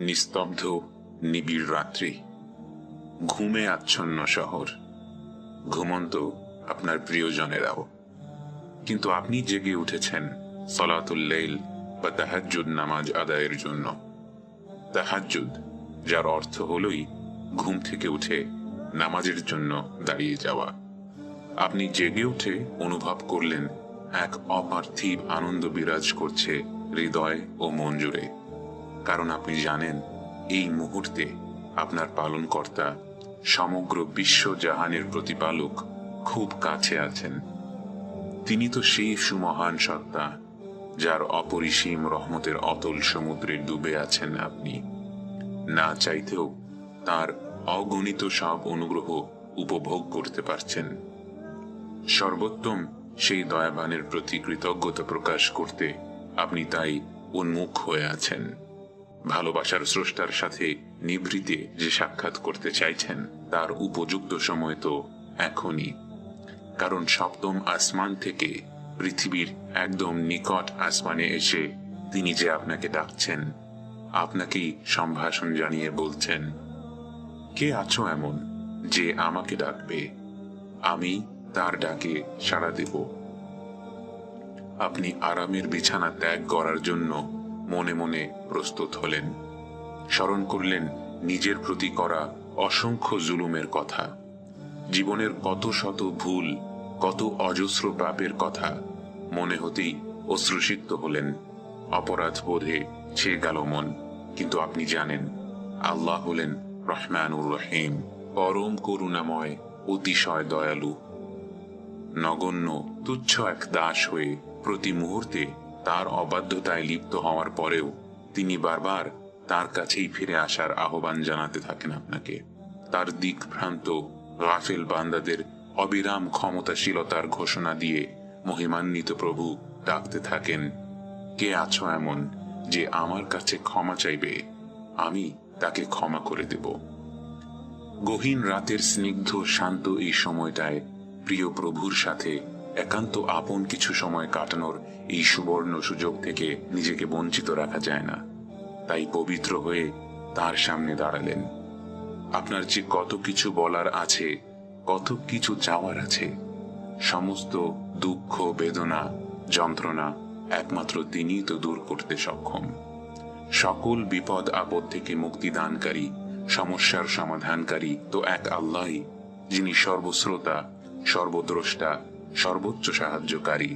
নিস্তব্ধ নিবিড় রাত্রি, ঘুমে আচ্ছন্ন শহর, ঘুমন্ত আপনার প্রিয়জনেরাও, কিন্তু আপনি জেগে উঠেছেন সলাতুল লাইল বা তাহাজ্জুদ নামাজ আদায়ের জন্য। তাহাজ্জুদ, যার অর্থ হলই ঘুম থেকে উঠে নামাজের জন্য দাঁড়িয়ে যাওয়া। আপনি জেগে উঠে অনুভব করলেন এক অপার্থিব আনন্দ বিরাজ করছে হৃদয় ও মন জুড়ে, কারণ আপনি জানেন এই মুহূর্তে আপনার পালনকর্তা, সমগ্র বিশ্ব জাহানের প্রতিপালক খুব কাছে আছেন। তিনি তো সেই সুমহান সত্তা যার অপরিসীম রহমতের অতল সমুদ্রে ডুবে আছেন আপনি। না চাইতেও তার অগণিত সব অনুগ্রহ উপভোগ করতে পারছেন। সর্বোত্তম সেই দয়াবানের প্রতি কৃতজ্ঞতা প্রকাশ করতে আপনি তাই উন্মুখ হয়ে আছেন। ভালোবাসার স্রষ্টার সাথে নিভৃতে যে সাক্ষাৎ করতে চাইছেন তার উপযুক্ত সময় তো এখনই, কারণ সপ্তম আসমান থেকে পৃথিবীর একদম নিকট আসমানে এসে তিনি যে আপনাকে ডাকছেন, আপনাকেই সম্ভাষণ জানিয়ে বলছেন, কে আছো এমন যে আমাকে ডাকবে, আমি তার ডাকে সাড়া দেব। আপনি আরামের বিছানা ত্যাগ করার জন্য মনে মনে প্রস্তুত হলেন। স্মরণ করলেন নিজের প্রতি করা অসংখ্য জুলুমের কথা, জীবনের কত শত ভুল, কত অজস্র পাপের কথা। মনে হতেই অশ্রুসিক্ত হলেন, অপরাধ বোধে ছেয়ে গেল মন। কিন্তু আপনি জানেন আল্লাহ হলেন রহমানুর রহিম, পরম করুণাময়, অতিশয় দয়ালু। নগণ্য তুচ্ছ এক দাস হয়ে প্রতি মুহূর্তে তার অবাধ্যতায় লিপ্ত হওয়ার পরেও তিনি বারবার তার কাছেই ফিরে আসার আহ্বান জানাতে থাকেন আপনাকে। তার দিকভ্রান্ত গাফেল বান্দাদের অবিরাম ক্ষমতাশীলতার ঘোষণা দিয়ে মহিমান্বিত প্রভু ডাকতে থাকেন, কে আছো এমন যে আমার কাছে ক্ষমা চাইবে, আমি তাকে ক্ষমা করে দেব। গহীন রাতের স্নিগ্ধ শান্ত এই সময়টায় প্রিয় প্রভুর সাথে একান্ত আপন কিছু সময় কাটানোর এই সুবর্ণ সুযোগ থেকে নিজেকে বঞ্চিত রাখা যায় না। তাই পবিত্র হয়ে তার সামনে দাঁড়ালেন। আপনার যে কত কিছু বলার আছে, কত কিছু চাওয়ার আছে, সমস্ত দুঃখ, বেদনা, যন্ত্রণা একমাত্র তিনিই তো দূর করতে সক্ষম। সকল বিপদ আপদ থেকে মুক্তিদানকারী, সমস্যার সমাধানকারী তো এক আল্লাহই, যিনি সর্বশ্রোতা, সর্বদ্রষ্টা, সর্বোচ্চ সাহায্যকারী।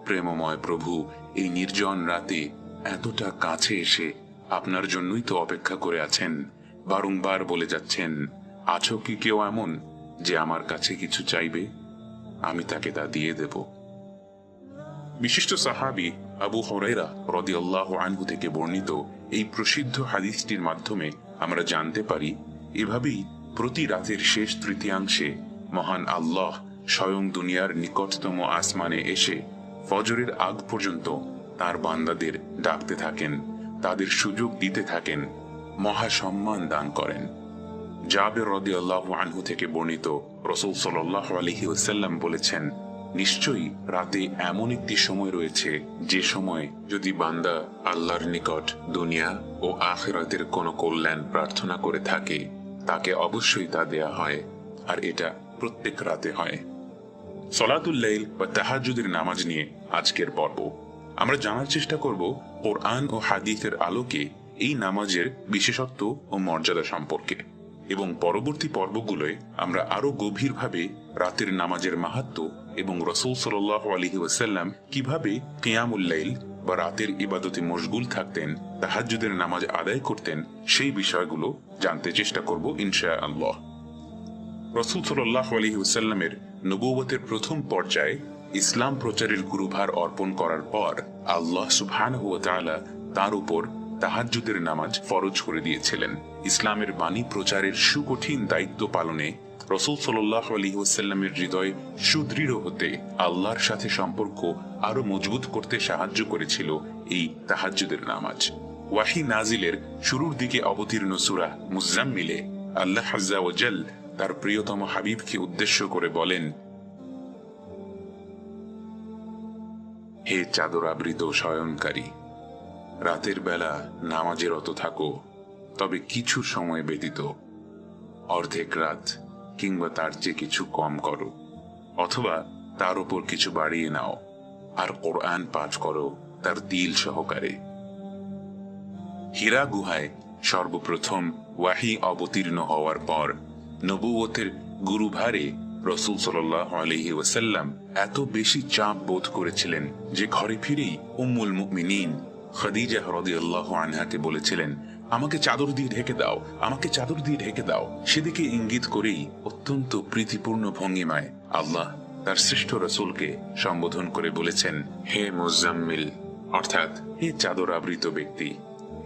প্রেমময় প্রভু এই নির্জন রাতে এতটা কাছে এসে আপনার জন্যই তো অপেক্ষা করে আছেন। বারংবার বলে যাচ্ছেন, আছো কি কেউ এমন যে আমার কাছে কিছু চাইবে, আমি তাকে তা দিয়ে দেব। বিশিষ্ট সাহাবী আবু হুরায়রা রাদিয়াল্লাহু আনহু থেকে বর্ণিত এই প্রসিদ্ধ হাদিসটির মাধ্যমে আমরা জানতে পারি, এভাবেই প্রতি রাতের শেষ তৃতীয়াংশে মহান আল্লাহ স্বয়ং দুনিয়ার নিকটতম আসমানে এসে ফজরের আগ পর্যন্ত তার বান্দাদের ডাকতে থাকেন, তাদের সুযোগ দিতে থাকেন, মহা সম্মান দান করেন। জাবের রাদিয়াল্লাহু আনহু থেকে বর্ণিত, রাসূল সাল্লাল্লাহু আলাইহি ওয়াসাল্লাম বলেছেন, নিশ্চয়ই রাতে এমন একটি সময় রয়েছে যে সময় যদি বান্দা আল্লাহর নিকট দুনিয়া ও আখিরাতের কোনো কল্যাণ প্রার্থনা করে থাকে, তাকে অবশ্যই তা দেয়া হয়, আর এটা প্রত্যেক রাতে হয়। সলাতুল লাইল বা তাহাজ্জুদের নামাজ নিয়ে আজকের পর্ব আমরা জানার চেষ্টা করব কোরআন ও হাদিসের আলোকে এই নামাজের বিশেষত্ব ও মর্যাদা সম্পর্কে, এবং পরবর্তী পর্বগুলোয় আমরা আরো গভীরভাবে রাতের নামাজের মাহাত্ম্য এবং রাসূল সাল্লাল্লাহু আলাইহি ওয়াসাল্লাম কিভাবে কিয়ামুল লাইল বা রাতের ইবাদতে মশগুল থাকতেন, তাহাজ্জুদের নামাজ আদায় করতেন, সেই বিষয়গুলো জানতে চেষ্টা করব ইনশাআল্লাহ। রাসূল সাল্লাল্লাহু আলাইহি ওয়াসাল্লামের নবুয়তের প্রথম পর্যায়ে ইসলাম প্রচারের গুরুভার অর্পণ করার পর আল্লাহ সুবহানাহু ওয়া তাআলা তার উপর তাহাজ্জুদের নামাজ ফরজ করে দিয়েছিলেন। ইসলামের বাণী প্রচারের সুকঠিন দায়িত্ব পালনে রাসূল সাল্লাল্লাহু আলাইহি ওয়াসাল্লামের হৃদয় সুদৃঢ় হতে, আল্লাহর সাথে সম্পর্ক আরো মজবুত করতে সাহায্য করেছিল এই তাহাজ্জুদের নামাজ। ওয়াহী নাজিলের শুরুর দিকে অবতীর্ণ সূরা মুজাম্মিলে আল্লাহ আযজা ওয়া জাল তার প্রিয়তম হাবিবকে উদ্দেশ্য করে বলেন, হে চাদর আবৃত শয়নকারী, রাতের বেলা নামাজে রত থাকো, তবে কিছু সময় ব্যতীত, অর্ধেক রাত কিংবা তার চেয়ে কিছু কম করো, অথবা তার উপর কিছু বাড়িয়ে নাও, আর কোরআন পাঠ করো তার দিল সহকারে। হীরা গুহায় সর্বপ্রথম ওয়াহি অবতীর্ণ হওয়ার পর নবুয়তের গুরুভারে রাসূল সাল্লাল্লাহু আলাইহি ওয়াসাল্লাম এত বেশি চাপ বোধ করেছিলেন যে ঘরে ফিরেই উম্মুল মুমিনিন খাদিজা রাদিয়াল্লাহু আনহাকে বলেছিলেন, আমাকে চাদর দিয়ে ঢেকে দাও, আমাকে চাদর দিয়ে ঢেকে দাও। সেদিকে ইঙ্গিত করেই অত্যন্ত প্রীতিপূর্ণ ভঙ্গিমায় আল্লাহ তার শ্রেষ্ঠ রাসূলকে সম্বোধন করে বলেছেন, হে মুজাম্মিল, অর্থাৎ হে চাদর আবৃত ব্যক্তি।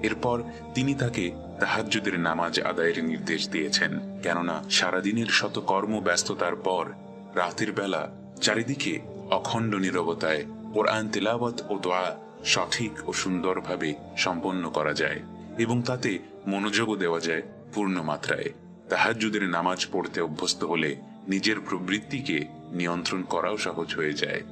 এরপর তিনি তাকে তাহাজ্জুদের নামাজ আদায়ের নির্দেশ দিয়েছেন, কেননা সারাদিনের শত কর্ম ব্যস্ততার পর রাতের বেলা চারিদিকে অখণ্ড নীরবতায় কোরআন তেলাওয়াত ও দোয়া সঠিক ও সুন্দরভাবে সম্পন্ন করা যায় এবং তাতে মনোযোগও দেওয়া যায় পূর্ণ মাত্রায়। তাহাজ্জুদের নামাজ পড়তে অভ্যস্ত হলে নিজের প্রবৃত্তিকে নিয়ন্ত্রণ করাও সহজ হয়ে যায়।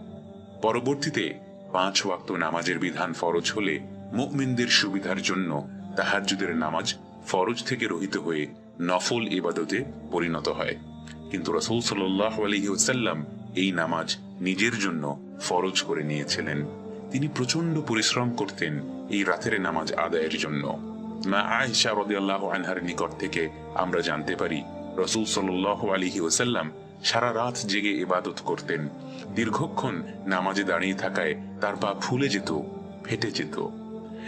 পরবর্তীতে 5 ওয়াক্ত নামাজের বিধান ফরজ হলে মুমিনদের সুবিধার জন্য তাহাজ্জুদের নামাজ ফরজ থেকে রহিত হয়ে নফল ইবাদতে পরিণত হয়। কিন্তু রাসূল সাল্লাল্লাহু আলাইহি ওয়াসাল্লাম এই নামাজ নিজের জন্য ফরজ করে নিয়েছিলেন। তিনি প্রচন্ড পরিশ্রম করতেন এই রাতের নামাজ আদায়ের জন্য। মা আয়েশা রাদিয়াল্লাহু আনহার নিকট থেকে আমরা জানতে পারি, রাসূল সাল্লাল্লাহু আলাইহি ওয়াসাল্লাম সারা রাত জেগে ইবাদত করতেন। দীর্ঘক্ষণ নামাজে দাঁড়িয়ে থাকায় তার পা ফুলে যেত, ফেটে যেত।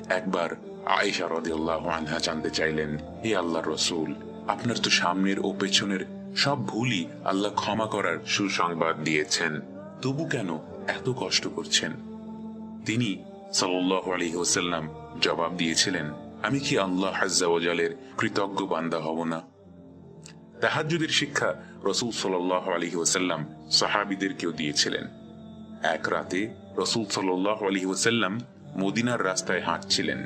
একবার আয়েশা রাদিয়াল্লাহু আনহা জানতে চাইলেন, হে আল্লাহর রাসূল, আপনার তো সামনের ও পেছনের সব ভুলই আল্লাহ ক্ষমা করার সুসংবাদ দিয়েছেন, তবু কেন এত কষ্ট করছেন? তিনি সাল্লাল্লাহু আলাইহি ওয়াসাল্লাম জবাব দিয়েছিলেন, আমি কি আল্লাহ আযজা ওয়া জালের কৃতজ্ঞ বান্দা হব না? তাহাজ্জুদের শিক্ষা রাসূল সাল্লাল্লাহু আলাইহি ওয়াসাল্লাম সাহাবীদেরকেও দিয়েছিলেন। এক রাতে রাসূল সাল্লাল্লাহু আলাইহি ওয়াসাল্লাম মদিনার রাস্তায় হাঁটছিলেন।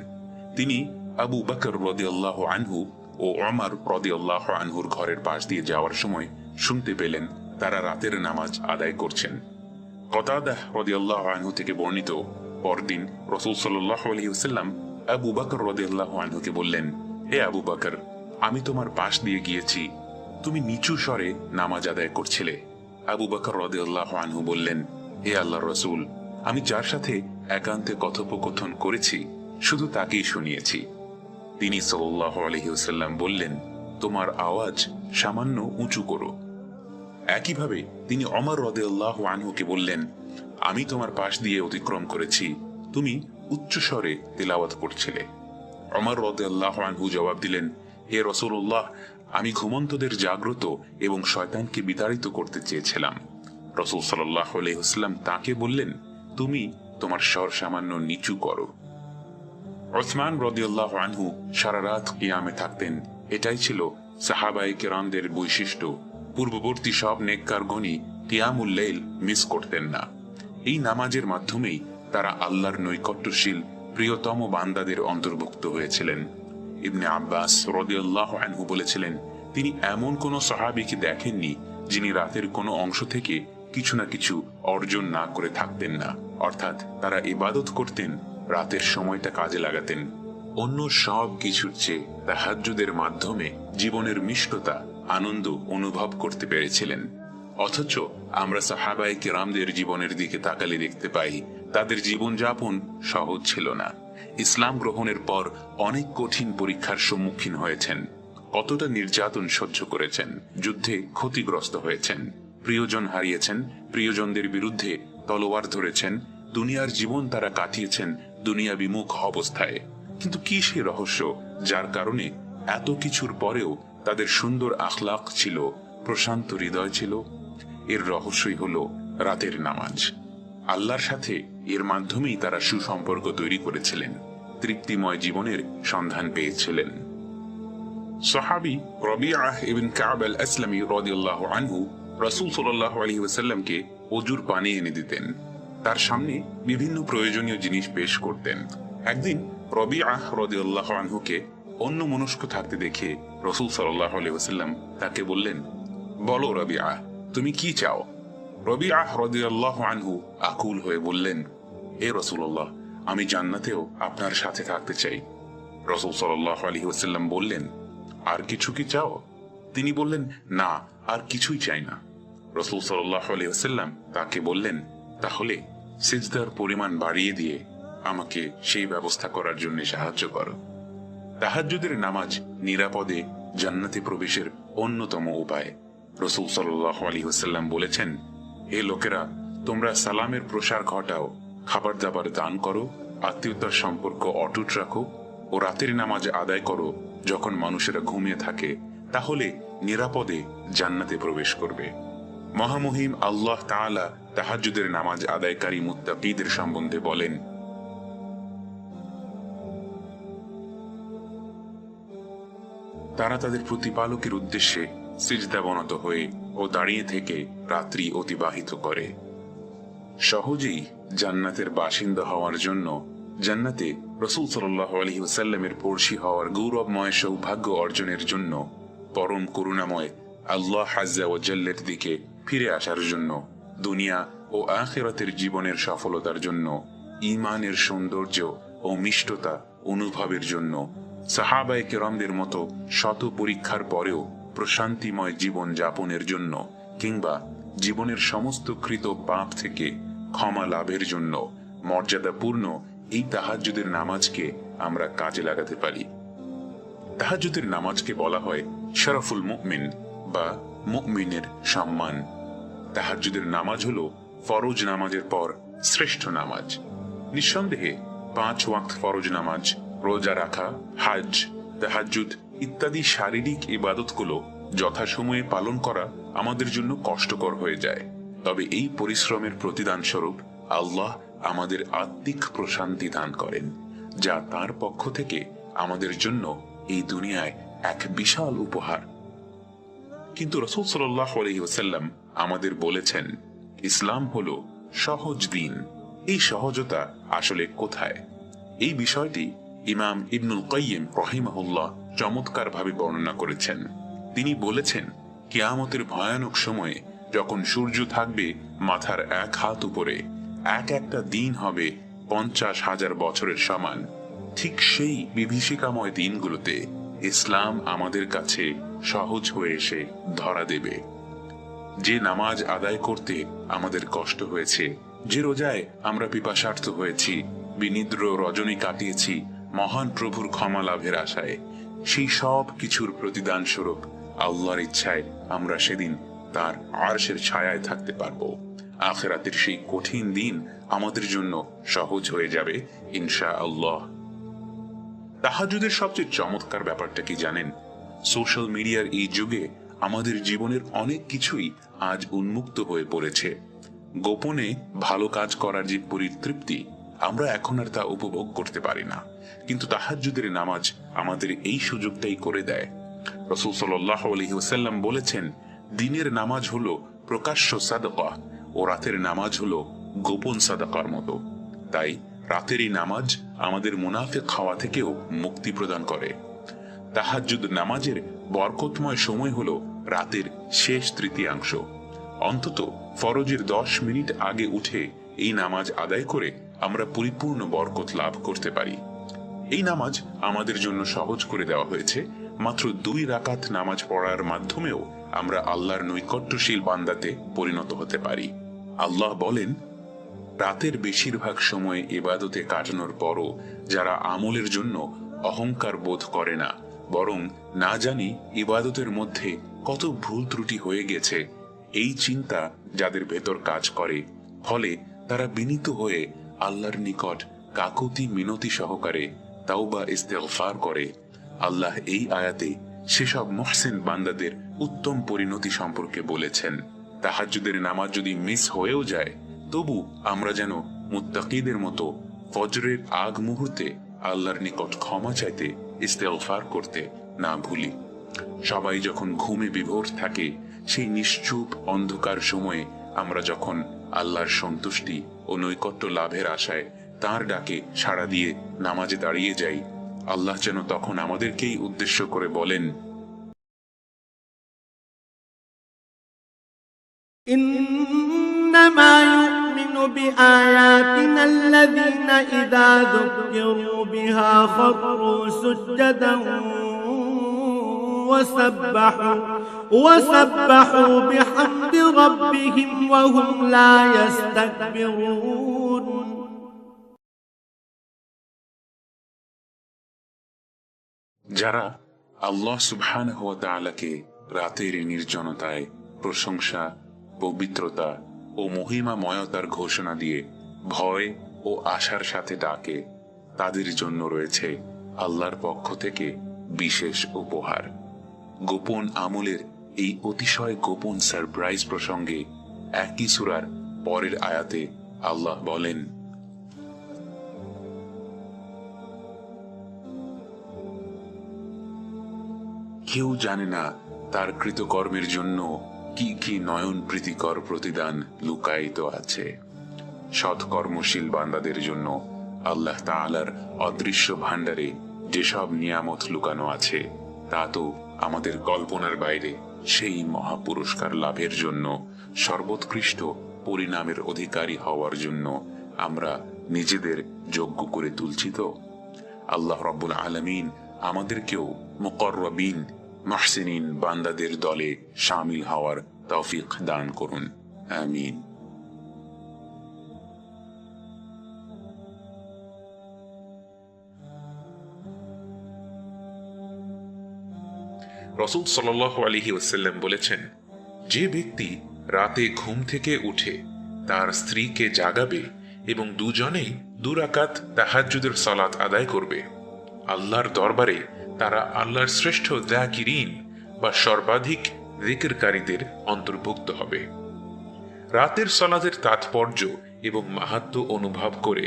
তিনি আবু বকর রাদিয়াল্লাহু আনহু ও ওমর রাদিয়াল্লাহু আনহুর ঘরের পাশ দিয়ে যাওয়ার সময় শুনতে পেলেন তারা রাতের নামাজ আদায় করছেন। কতাদাহ রাদিয়াল্লাহু আনহু থেকে বর্ণিত, পরদিন রাসূল সাল্লাল্লাহু আলাইহি ওয়াসাল্লাম আবু বকর রাদিয়াল্লাহু আনহুকে বললেন, হে আবু বকর, আমি তোমার পাশ দিয়ে গিয়েছি, তুমি নিচু স্বরে নামাজ আদায় করছিলে। আবু বকর রাদিয়াল্লাহু আনহু বললেন, হে আল্লাহর রাসূল, আমি যার সাথে একান্তে কথোপকথন করেছি শুধু তাকেই শুনিয়েছি। তিনি সাল্লাল্লাহু আলাইহি ওয়াসাল্লাম বললেন, তোমার আওয়াজ সামান্য উঁচু করো। একইভাবে তিনি ওমর রাদিয়াল্লাহু আনহুকে বললেন, আমি তোমার পাশ দিয়ে অতিক্রম করেছি, তুমি উচ্চ স্বরে তিলাওয়াত করছিলে। ওমর রাদিয়াল্লাহু আনহু জবাব দিলেন, হে রাসূলুল্লাহ, আমি ঘুমন্তদের জাগ্রত এবং শয়তানকে বিতাড়িত করতে চেয়েছিলাম। রাসূল সাল্লাল্লাহু আলাইহি ওয়াসাল্লাম তাকে বললেন, তুমি তোমার স্বর সামান্য নিচু করো। উসমান রাদিয়াল্লাহু আনহু সারা রাত কিয়ামে থাকতেন। এটাই ছিল সাহাবায়ে কেরামদের বৈশিষ্ট্য। পূর্ববর্তী সব নেককারগণই কিয়ামুল লাইল মিস করতেন না। এই নামাজের মাধ্যমেই তারা আল্লাহর নৈকট্যশীল প্রিয়তম বান্দাদের অন্তর্ভুক্ত হয়েছিলেন। ইবনে আব্বাস রাদিয়াল্লাহু আনহু বলেছিলেন, তিনি এমন কোন সাহাবীকে দেখেননি যিনি রাতের কোনো অংশ থেকে কিছু না কিছু অর্জন না করে থাকতেন না। অর্থাৎ তারা ইবাদত করতেন, রাতের সময়টা কাজে লাগাতেন। অন্য সব কিছুর চেয়ে তাহাজ্জুদের মাধ্যমে জীবনের মিষ্টতা, আনন্দ অনুভব করতে পেরেছিলেন। অথচ আমরা সাহাবায়ে কেরামদের জীবনের দিকে তাকালে দেখতে পাই তাদের জীবনযাপন সহজ ছিল না। ইসলাম গ্রহণের পর অনেক কঠিন পরীক্ষার সম্মুখীন হয়েছেন, কতটা নির্যাতন সহ্য করেছেন, যুদ্ধে ক্ষতিগ্রস্ত হয়েছেন, প্রিয়জন হারিয়েছেন, প্রিয়জনদের বিরুদ্ধে তলোয়ার ধরেছেন, দুনিয়ার জীবন তারা কাটিয়েছেন দুনিয়া বিমুখ অবস্থায়। কিন্তু কি সে রহস্য যার কারণে এত কিছুর পরেও তাদের সুন্দর আখলাক ছিল, প্রশান্ত হৃদয় ছিল? এর রহস্যই হলো রাতের নামাজ। আল্লাহর সাথে এর মাধ্যমেই তারা সুসম্পর্ক তৈরি করেছিলেন, তৃপ্তিময় জীবনের সন্ধান পেয়েছিলেন। সাহাবী রবিআহ ইবনে কাব আল-আসলামী রাদিয়াল্লাহু আনহু রাসূল সাল্লাল্লাহু আলাইহি ওয়াসাল্লামকে ওযুর পানি এনে দিতেন, তার সামনে বিভিন্ন প্রয়োজনীয় জিনিস পেশ করতেন। একদিন রবিআহ রাদিয়াল্লাহু আনহুকে অন্যমনস্ক থাকতে দেখে রাসূল সাল্লাল্লাহু আলাইহি ওয়াসাল্লাম তাকে বললেন, বলো রবিআহ, তুমি কি চাও? রবিআহ রাদিয়াল্লাহু আনহু আকুল হয়ে বললেন, হে রাসূলুল্লাহ, আমি জান্নাতেও আপনার সাথে থাকতে চাই। রাসূল সাল্লাল্লাহু আলাইহি ওয়াসাল্লাম বললেন, আর কিছু কি চাও? তিনি বললেন, না, আর কিছুই চাই না। রাসূল সাল্লাল্লাহু আলাইহি ওয়াসাল্লাম তাকে বললেন, তাহলে সিজদার পরিমাণ বাড়িয়ে দিয়ে আমাকে সেই ব্যবস্থা করার জন্য সাহায্য করো। তাহাজ্জুদের নামাজ নিরাপদে জান্নাতে প্রবেশের অন্যতম উপায়। রাসূল সাল্লাল্লাহু আলাইহি ওয়াসাল্লাম বলেছেন, হে লোকেরা, তোমরা সালামের প্রসার ঘটাও, খাবার দাবার দান করো, আত্মীয়তার সম্পর্ক অটুট রাখো ও রাতের নামাজ আদায় করো যখন মানুষেরা ঘুমিয়ে থাকে, তাহলে নিরাপদে জান্নাতে প্রবেশ করবে। মহামহিম আল্লাহ তাআলা তাহাজ্জুদের নামাজ আদায়কারী মুত্তাকীদের সম্বন্ধে বলেন, তারা তাদের প্রতিপালকের উদ্দেশ্যে সিজদাবনত হয়ে ও দাঁড়িয়ে থেকে রাত্রি অতিবাহিত করে। সহজেই জান্নাতের বাসিন্দা হওয়ার জন্য জান্নাতে রাসূল সাল্লাল্লাহু আলাইহি ওয়াসাল্লামের পড়শি হওয়ার গৌরবময় সৌভাগ্য অর্জনের জন্য, পরম করুণাময় আল্লাহ আযজা ওয়া জাল্লার দিকে ফিরে আসার জন্য, দুনিয়া ও আখিরাতের জীবনের সফলতার জন্য, ঈমানের সৌন্দর্য ও মিষ্টতা অনুভবের জন্য, সাহাবায়ে কেরামদের মতো শত পরীক্ষার পরেও প্রশান্তিময় জীবন যাপনের জন্য, কিংবা জীবনের সমস্ত কৃত পাপ থেকে ক্ষমা লাভের জন্য মর্যাদাপূর্ণ এই তাহাজ্জুদের নামাজকে আমরা কাজে লাগাতে পারি। তাহাজ্জুদের নামাজকে বলা হয় শরফুল মুমিন বা মুমিনের সম্মান। তাহাজ্জুদের নামাজ হলো ফরজ নামাজের পর শ্রেষ্ঠ নামাজ। নিঃসন্দেহে 5 ওয়াক্ত ফরজ নামাজ, রোজা রাখা, হজ, তাহাজ্জুদ ইত্যাদি শারীরিক ইবাদতগুলো যথাসময়ে পালন করা আমাদের জন্য কষ্টকর হয়ে যায়। তবে এই পরিশ্রমের প্রতিদান স্বরূপ আল্লাহ আমাদের আত্মিক প্রশান্তি দান করেন, যা তার পক্ষ থেকে আমাদের জন্য এই দুনিয়ায় এক বিশাল উপহার। কিন্তু রাসূল সাল্লাল্লাহু আলাইহি ওয়াসাল্লাম আমাদের বলেছেন, ইসলাম হলো সহজ দিন। এই সহজতা আসলে কোথায়? এই বিষয়টি ইমাম ইবনুল কাইয়িম রাহিমাহুল্লাহ চমৎকার ভাবে বর্ণনা করেছেন। তিনি বলেছেন, কিয়ামতের ভয়ানক সময়ে যখন সূর্য থাকবে মাথার 1 হাত উপরে, একটা দিন হবে 50,000 বছরের সমান। ঠিক সেই বিভীষিকাময় দিনগুলোতে ইসলাম আমাদের কাছে সহজ হয়ে এসে ধরা দেবে। যে নামাজ আদায় করতে আমাদের কষ্ট হয়েছে, যে রোজায় আমরা পিপাসার্থ হয়েছি, বিনিদ্র রজনী কাটিয়েছি মহান প্রভুর ক্ষমা লাভের আশায়, সেই সব কিছুর প্রতিদান স্বরূপ আল্লাহর ইচ্ছায় আমরা সেদিন তার আরশের ছায়ায় থাকতে পারবো। আখিরাতের সেই কঠিন দিন আমাদের জন্য সহজ হয়ে যাবে ইনশাআল্লাহ। তাহাজ্জুদের সবচেয়ে চমৎকার ব্যাপারটা কি জানেন? সোশ্যাল মিডিয়ার এই যুগে আমাদের জীবনের অনেক কিছুই আজ উন্মুক্ত হয়ে পড়েছে। গোপনে ভালো কাজ করার যে পরিতৃপ্তি, আমরা এখন আর তা উপভোগ করতে পারি না। কিন্তু তাহাজ্জুদের নামাজ আমাদের এই সুযোগটাই করে দেয়। রাসূল সাল্লাল্লাহু আলাইহি ওয়াসাল্লাম বলেছেন, দিনের নামাজ হলো প্রকাশ্য সাদাকা ও রাতের নামাজ হলো গোপন সাদাকার মতো। তাই রাতের এই নামাজ আমাদের মুনাফিক হওয়া থেকেও মুক্তি প্রদান করে। তাহাজ্জুদ নামাজের বরকতময় সময় হলো রাতের শেষ তৃতীয়াংশ। অন্তত ফরজের 10 মিনিট আগে উঠে এই নামাজ আদায় করে আমরা পরিপূর্ণ বরকত লাভ করতে পারি। এই নামাজ আমাদের জন্য সহজ করে দেওয়া হয়েছে। মাত্র 2 রাকাত নামাজ পড়ার মাধ্যমেও আমরা আল্লাহর নৈকট্যশীল বান্দাতে পরিণত হতে পারি। আল্লাহ বলেন, রাতের বেশিরভাগ সময় ইবাদতে কাটানোর পরও যারা আমলের জন্য অহংকার বোধ করে না, বরং না জানি ইবাদতের মধ্যে কত ভুল ত্রুটি হয়ে গেছে, এই চিন্তা যাদের ভেতর কাজ করে, ফলে তারা বিনীত হয়ে আল্লাহর নিকট কাকুতি মিনতি সহকারে তাওবা ইস্তেগফার করে। আল্লাহ এই আয়াতে সেসব মুহসিন বান্দাদের উত্তম পরিণতি সম্পর্কে বলেছেন। তাহাজ্জুদের নামাজ যদি মিস হয়েও যায়, তবু আমরা যেন মুত্তাকিদের মতো ফজরের আগ মুহূর্তে আল্লাহর নিকট ক্ষমা চাইতে ইস্তেগফার করতে না ভুলি। সবাই যখন ঘুমে বিভোর থাকে, সেই নিশ্চুপ অন্ধকার সময়ে আমরা যখন আল্লাহর সন্তুষ্টি ও নৈকট্য লাভের আশায় তার ডাকে সাড়া দিয়ে নামাজে দাঁড়িয়ে যাই, আল্লাহ যেন তখন আমাদেরকেই উদ্দেশ্য করে বলেন, إنما يؤمن بآياتنا الذين إذا ذكروا بها خروا سجدا وسبحوا بحمد ربهم وهم لا يستكبرون যারা আল্লাহ সুবহানাহু ওয়া তাআলাকে রাতের নির্জনতায় প্রশংসা, পবিত্রতা ও মহিমাময়তার ঘোষণা দিয়ে ভয় ও আশার সাথে ডাকে, তাদের জন্য রয়েছে আল্লাহর পক্ষ থেকে বিশেষ উপহার। গোপন আমলের এই অতিশয় গোপন সারপ্রাইজ প্রসঙ্গে একই সূরার পরের আয়াতে আল্লাহ বলেন, কেউ জানে না তার কৃতকর্মের জন্য কি কি নয়ন প্রীতিকর প্রতিদান লুকায়িত আছে। সৎকর্মশীল বান্দাদের জন্য আল্লাহ তাআলার অদৃশ্য ভাণ্ডারে যেসব নিয়ামত লুকানো আছে তা তো আমাদের কল্পনার বাইরে। সেই মহাপুরস্কার লাভের জন্য, সর্বোৎকৃষ্ট পরিণামের অধিকারী হওয়ার জন্য আমরা নিজেদের যোগ্য করে তুলছি তো? আল্লাহ রাব্বুল আলামিন আমাদেরকেও মুকররবিন মুহসিনিন বান্দাদের দলে শামিল হওয়ার তৌফিক দান করুন, আমিন। রাসূল সাল্লাল্লাহু আলাইহি ওয়াসাল্লাম বলেছেন, যে ব্যক্তি রাতে ঘুম থেকে উঠে তার স্ত্রীকে জাগাবে এবং দুজনেই 2 রাকাত তাহাজ্জুদের সালাত আদায় করবে, আল্লাহর দরবারে তারা আল্লাহর শ্রেষ্ঠ যাকিরিন বা সর্বাধিক জিকিরকারীদের অন্তর্ভুক্ত হবে। রাতের সালাতের তাৎপর্য এবং মাহাত্ম্য অনুভব করে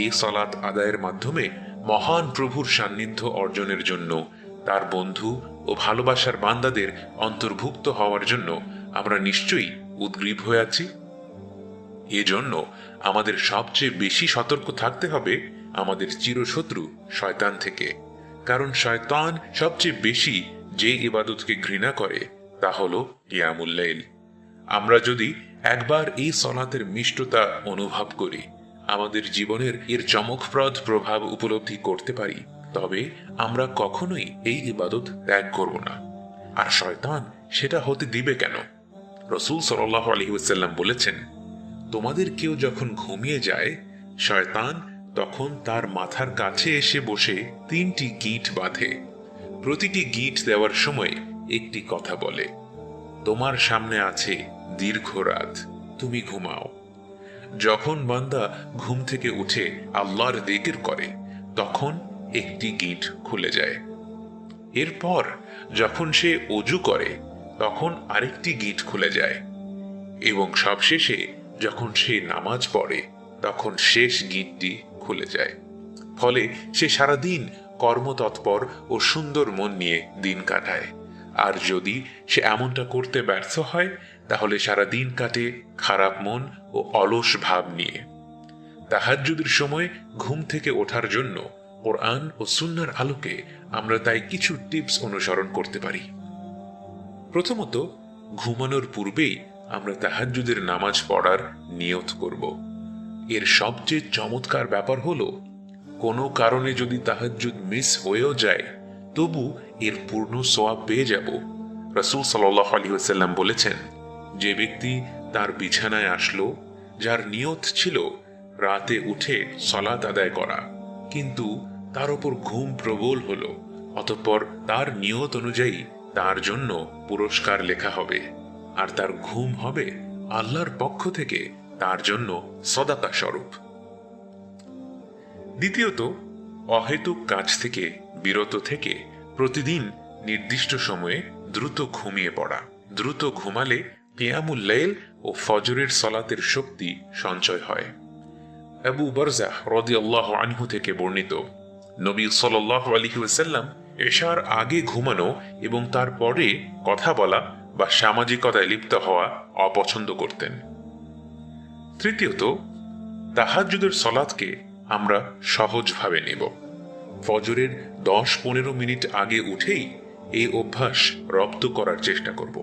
এই সালাত আদায়ের মাধ্যমে মহান প্রভুর সান্নিধ্য অর্জনের জন্য, তার বন্ধু ও ভালোবাসার বান্দাদের অন্তর্ভুক্ত হওয়ার জন্য আমরা নিশ্চয়ই উদ্গ্রীব হয়ে আছি। এজন্য আমাদের সবচেয়ে বেশি সতর্ক থাকতে হবে আমাদের চিরশত্রু শয়তান থেকে, কারণ শয়তান সবচেয়ে বেশি যে ইবাদতকে ঘৃণা করে তা হলো কিয়ামুল লাইল। আমরা যদি একবার এই সালাতের মিষ্টতা অনুভব করি, আমাদের জীবনের এর চমকপ্রদ প্রভাব উপলব্ধি করতে পারি, তবে আমরা কখনোই এই ইবাদত ত্যাগ করব না। আর শয়তান সেটা হতে দিবে কেন? রাসূল সাল্লাল্লাহু আলাইহি ওয়াসাল্লাম বলেছেন, তোমাদের কেউ যখন ঘুমিয়ে যায়, শয়তান তখন তার মাথার কাছে এসে বসে 3টি গিঁট বাঁধে। প্রতিটি গিঁট দেওয়ার সময় একটি কথা বলে, তোমার সামনে আছে দীর্ঘ রাত, তুমি ঘুমাও। যখন বান্দা ঘুম থেকে উঠে আল্লাহর জিকির করে, তখন একটি গিঁট খুলে যায়। এরপর যখন সে ওযু করে, তখন আরেকটি গিঁট খুলে যায়, এবং সবশেষে যখন সে নামাজ পড়ে, তখন শেষ গিঁটটি খুলে যায়। ফলে সে সারাদিন কর্মতৎপর ও সুন্দর মন নিয়ে দিন কাটায়। আর যদি সে এমনটা করতে ব্যর্থ হয়, তাহলে সারা দিন কাটে খারাপ মন ও অলস ভাব নিয়ে। তাহাজ্জুদের সময় ঘুম থেকে ওঠার জন্য কোরআন ও সুন্নাহর আলোকে আমরা তাই কিছু টিপস অনুসরণ করতে পারি। প্রথমত, ঘুমানোর পূর্বেই আমরা তাহাজ্জুদের নামাজ পড়ার নিয়ত করব। এর সবচেয়ে চমৎকার ব্যাপার হলো, কোনো কারণে যদি তাহাজ্জুদ মিস হয়েও যায়, তবু এর পূর্ণ সওয়াব পেয়ে যাব। রাসূল সাল্লাল্লাহু আলাইহি ওয়াসাল্লাম বলেছেন, যে ব্যক্তি তার বিছানায় আসলো, যার নিয়ত ছিল রাতে উঠে সালাত আদায় করা, কিন্তু তার উপর ঘুম প্রবল হলো, অতঃপর তার নিয়ত অনুযায়ী তার জন্য পুরস্কার লেখা হবে, আর তার ঘুম হবে আল্লাহর পক্ষ থেকে তার জন্য সদাকা স্বরূপ। দ্বিতীয়ত, অহেতুক কাজ থেকে বিরত থেকে প্রতিদিন নির্দিষ্ট সময়ে দ্রুত ঘুমিয়ে পড়া। দ্রুত ঘুমালে কিয়ামুল লাইল ও ফজরের সালাতের শক্তি সঞ্চয় হয়। আবু বারজাহ রাদিয়াল্লাহু আনহু থেকে বর্ণিত, নবী সাল্লাল্লাহু আলাইহি ওয়াসাল্লাম এশার আগে ঘুমানো এবং তারপরে কথা বলা বা সামাজিকতায় লিপ্ত হওয়া অপছন্দ করতেন। তৃতীয়ত, তাহাজ্জুদের সালাতকে আমরা সহজভাবে নেব। ফজরের 10-15 মিনিট আগে উঠেই এই অভ্যাস রপ্ত করার চেষ্টা করব।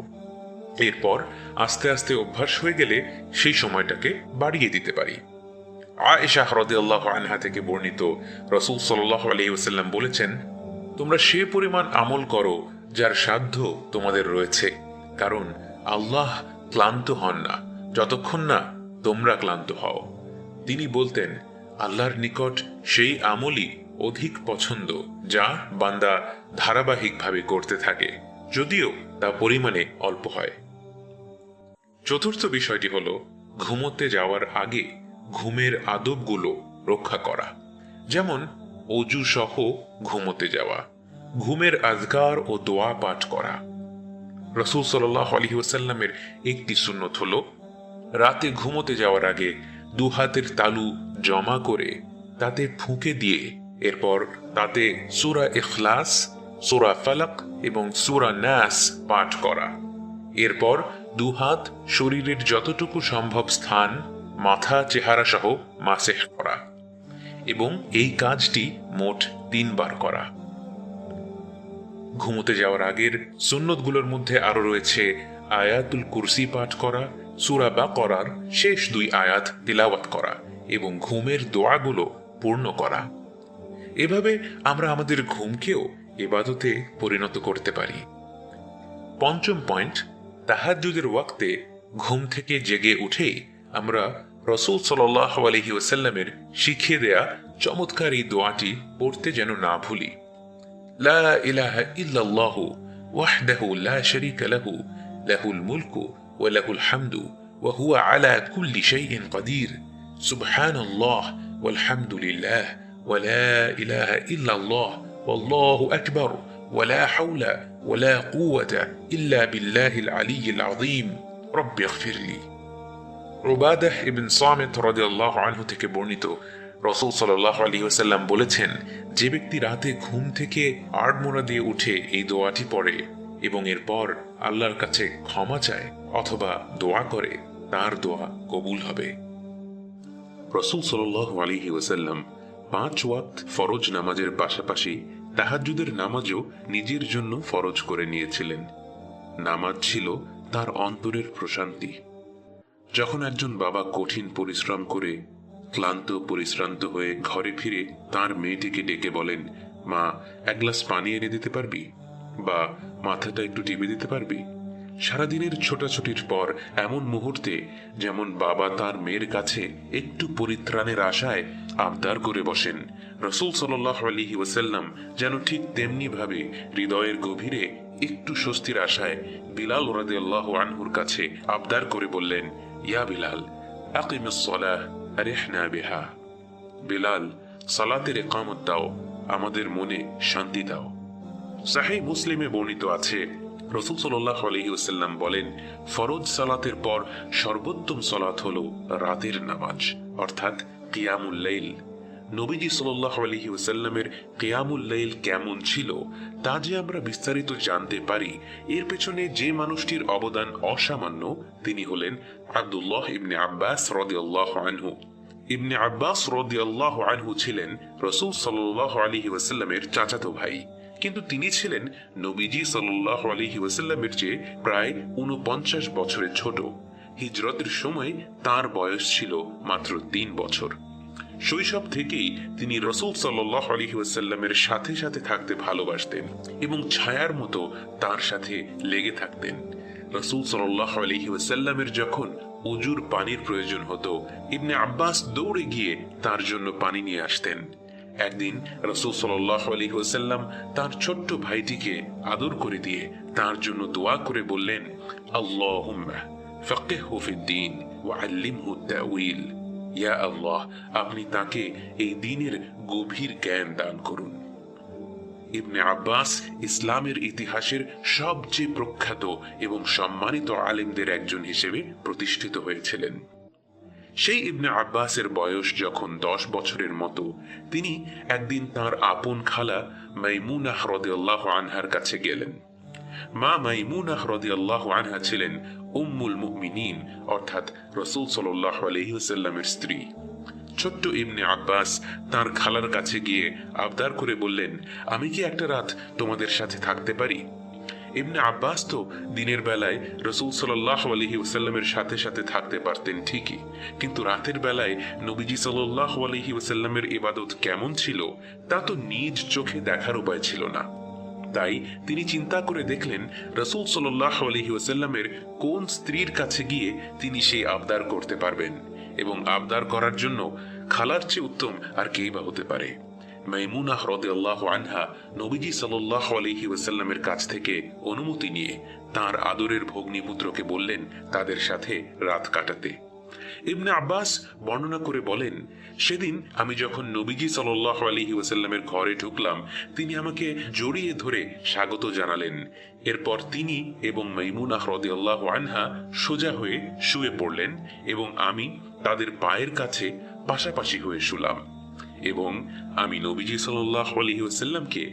এরপর আস্তে আস্তে অভ্যাস হয়ে গেলে সেই সময়টাকে বাড়িয়ে দিতে পারি। আয়েশা রাদিয়াল্লাহু আনহা থেকে বর্ণিত, রাসূল সাল্লাল্লাহু আলাইহি ওয়াসাল্লাম বলেছেন, তোমরা সে পরিমাণ আমল করো যার সাধ্য তোমাদের রয়েছে, কারণ আল্লাহ ক্লান্ত হন না যতক্ষণ না তোমরা ক্লান্ত হও। তিনি বলতেন, আল্লাহর নিকট সেই আমলই অধিক পছন্দ যা বান্দা ধারাবাহিকভাবে করতে থাকে, যদিও তা পরিমাণে অল্প হয়। চতুর্থ বিষয়টি হলো ঘুমোতে যাওয়ার আগে ঘুমের আদবগুলো রক্ষা করা, যেমন অজু সহ ঘুমোতে যাওয়া, ঘুমের আজকার ও দোয়া পাঠ করা। রাসূল সাল্লাল্লাহু আলাইহি ওয়াসাল্লামের একটি সুন্নত হলো রাতে ঘুমোতে যাওয়ার আগে দু হাতের তালু জমা করে তাতে ফুঁকে দিয়ে এরপর তাতে সূরা ইখলাস, সূরা ফালাক এবং সূরা নাস পাঠ করা। এরপর দুহাত শরীরের যতটুকু সম্ভব স্থান, মাথা, চেহারা সহ মাসেহ করা এবং এই কাজটি মোট 3 বার করা। ঘুমোতে যাওয়ার আগের সুন্নতগুলোর মধ্যে আরো রয়েছে আয়াতুল কুরসি পাঠ করা, সূরা বাকারার শেষ 2 আয়াত তিলাওয়াত করা এবং ঘুমের দোয়াগুলো পূর্ণ করা। এভাবে আমরা আমাদের ঘুমকেও ইবাদতে পরিণত করতে পারি। পঞ্চম পয়েন্ট, তাহাজ্জুদের ওয়াক্তে ঘুম থেকে জেগে উঠে আমরা রাসূল সাল্লাল্লাহু আলাইহি ওয়াসাল্লামের শিখিয়ে দেয়া চমৎকার এই দোয়াটি পড়তে যেন না ভুলি। লা ইলাহা ইল্লাল্লাহু ওয়াহদাহু লা শারীকা লাহু লাহুল মুলকু ওয়া লাহুল হামদু ওয়া হুয়া আলা কুল্লি শাইইন কাদির সুবহানাল্লাহ ওয়াল হামদুলিল্লাহ ওয়া লা ইলাহা ইল্লাল্লাহ ওয়াল্লাহু আকবার ওয়া লা হাওলা ওয়া লা কুওয়াতা ইল্লা বিল্লাহিল আলিয়্যিল আযীম রব্বি ইগফিরলি। উবাদাহ ইবনে সামিত রাদিয়াল্লাহু আনহু থেকে বর্ণিত, রাসূল সাল্লাল্লাহু আলাইহি ওয়াসাল্লাম বলেছেন, যে ব্যক্তি রাতে ঘুম থেকে আড়মোড়া দিয়ে উঠে এই দোয়াটি পড়ে এবং এরপর আল্লাহর কাছে ক্ষমা চায় অথবা দোয়া করে, তার দোয়া কবুল হবে। রাসূল সাল্লাল্লাহু আলাইহি ওয়াসাল্লাম 5 ওয়াক্ত ফরজ নামাজের পাশাপাশি তাহাজ্জুদের নামাজও নিজের জন্য ফরজ করে নিয়েছিলেন। নামাজ ছিল তার অন্তরের প্রশান্তি। যখন একজন বাবা কঠিন পরিশ্রম করে ক্লান্ত পরিশ্রান্ত হয়ে ঘরে ফিরে তার মেয়েটিকে ডেকে বলেন, মা, এক গ্লাস পানি এনে দিতে পারবি, বা মাথাটা একটু টিপে দিতে পারবি, সারাদিনের ছোটাছুটির পর এমন মুহূর্তে যেমন বাবা তার মেয়ের কাছে একটু পরিত্রাণের আশায় আবদার করে বসেন, রাসূল সাল্লাল্লাহু আলাইহি ওয়াসাল্লাম যেন ঠিক তেমনি ভাবে হৃদয়ের গভীরে একটু স্বস্তির আশায় বিলাল রাদিয়াল্লাহু আনহুর কাছে আবদার করে বললেন, ইয়া বিলাল, আকিমিস সালাহ আরিহনা বিহা। বিলাল, সালাতের ইকামত দাও, আমাদের মনে শান্তি দাও। সহিহ মুসলিমে বর্ণিত আছে, রাসূল সাল্লাল্লাহু আলাইহি ওয়াসাল্লাম বলেন, ফরজ সালাতের পর সর্বোত্তম সালাত হলো রাতের নামাজ, অর্থাৎ কিয়ামুল লাইল। নবীজি সাল্লাল্লাহু আলাইহি ওয়াসাল্লামের কিয়ামুল লাইল কেমন ছিল তা যে আমরা বিস্তারিত জানতে পারি, এর পেছনে যে মানুষটির অবদান অসামান্য তিনি হলেন আব্দুল্লাহ ইবনে আব্বাস রাদিয়াল্লাহু আনহু। ইবনে আব্বাস রাদিয়াল্লাহু আনহু ছিলেন রাসূল সাল্লাল্লাহু আলাইহি ওয়াসাল্লামের চাচাতো ভাই, কিন্তু তিনি ছিলেন নবীজি সাল্লাল্লাহু আলাইহি ওয়াসাল্লামের চেয়ে প্রায় 49 বছরের ছোট। হিজরতের সময় তার বয়স ছিল মাত্র 3 বছর। শৈশব থেকেই তিনি রাসূল সাল্লাল্লাহু আলাইহি ওয়াসাল্লামের সাথে সাথে থাকতে ভালোবাসতেন এবং ছায়ার মতো তার সাথে লেগে থাকতেন। রাসূল সাল্লাল্লাহু আলাইহি ওয়াসাল্লামের যখন উজুর পানির প্রয়োজন হতো, ইবনে আব্বাস দৌড়ে গিয়ে তার জন্য পানি নিয়ে আসতেন। একদিন রাসূল সাল্লাল্লাহু আলাইহি ওয়াসাল্লাম তার ছোট্ট ভাইটিকে আদর করে দিয়ে তার জন্য দোয়া করে বললেন, আল্লাহুম্মা ফাক্কিহহু ফিদ-দীন ওয়া আল্লিমহু আত-তা'ওয়িল। ইয়া আল্লাহ, আপনি তাকে এই দ্বীনের গভীর জ্ঞান দান করুন। ইবনে আব্বাস ইসলামের ইতিহাসের সবচেয়ে প্রখ্যাত এবং সম্মানিত আলেমদের একজন হিসেবে প্রতিষ্ঠিত হয়েছিলেন। সেই ইবনে আব্বাসের বয়স যখন 10 বছরের মতো, তিনি একদিন তার আপন খালা মাইমুনাহ রাদিয়াল্লাহু আনহার কাছে গেলেন। মা মাইমুনাহ রাদিয়াল্লাহু আনহা ছিলেন উম্মুল মুমিনিন, অর্থাৎ রাসূল সাল্লাল্লাহু আলাইহি ওয়াসাল্লামের স্ত্রী। ছোট্ট ইবনে আব্বাস তার খালার কাছে গিয়ে আবদার করে বললেন, আমি কি একটা রাত তোমাদের সাথে থাকতে পারি? ইবনে আব্বাস তো দিনের বেলায় রাসূল সাল্লাল্লাহু আলাইহি ওয়াসাল্লামের সাথে সাথে থাকতে পারতেন ঠিকই, কিন্তু রাতের বেলায় নবীজি সাল্লাল্লাহু আলাইহি ওয়াসাল্লামের ইবাদত কেমন ছিল তা তো নিজ চোখে দেখার উপায় ছিল না। তাই তিনি চিন্তা করে দেখলেন রাসূল সাল্লাল্লাহু আলাইহি ওয়াসাল্লামের কোন স্ত্রীর কাছে গিয়ে তিনি সেই আবদার করতে পারবেন, এবং আবদার করার জন্য খালার চেয়ে উত্তম আর কেই বা হতে পারে। মাইমুনাহ রাদিয়াল্লাহু আনহা নবীজি সাল্লাল্লাহু আলাইহি ওয়াসাল্লামের কাছ থেকে অনুমতি নিয়ে তার আদরের ভগ্নীপুত্রকে বললেন তাদের সাথে রাত কাটাতে। ইবনে আব্বাস বর্ণনা করে বলেন, সেদিন আমি যখন নবীজি সাল্লাল্লাহু আলাইহি ওয়াসাল্লামের ঘরে ঢুকলাম, তিনি আমাকে জড়িয়ে ধরে স্বাগত জানালেন। এরপর তিনি এবং মাইমুনাহ রাদিয়াল্লাহু আনহা সোজা হয়ে শুয়ে পড়লেন এবং আমি তাদের পায়ের কাছে পাশাপাশি হয়ে শুলাম এবং আমি নবীজি সাল্লাল্লাহু আলাইহি ওয়াসাল্লামকে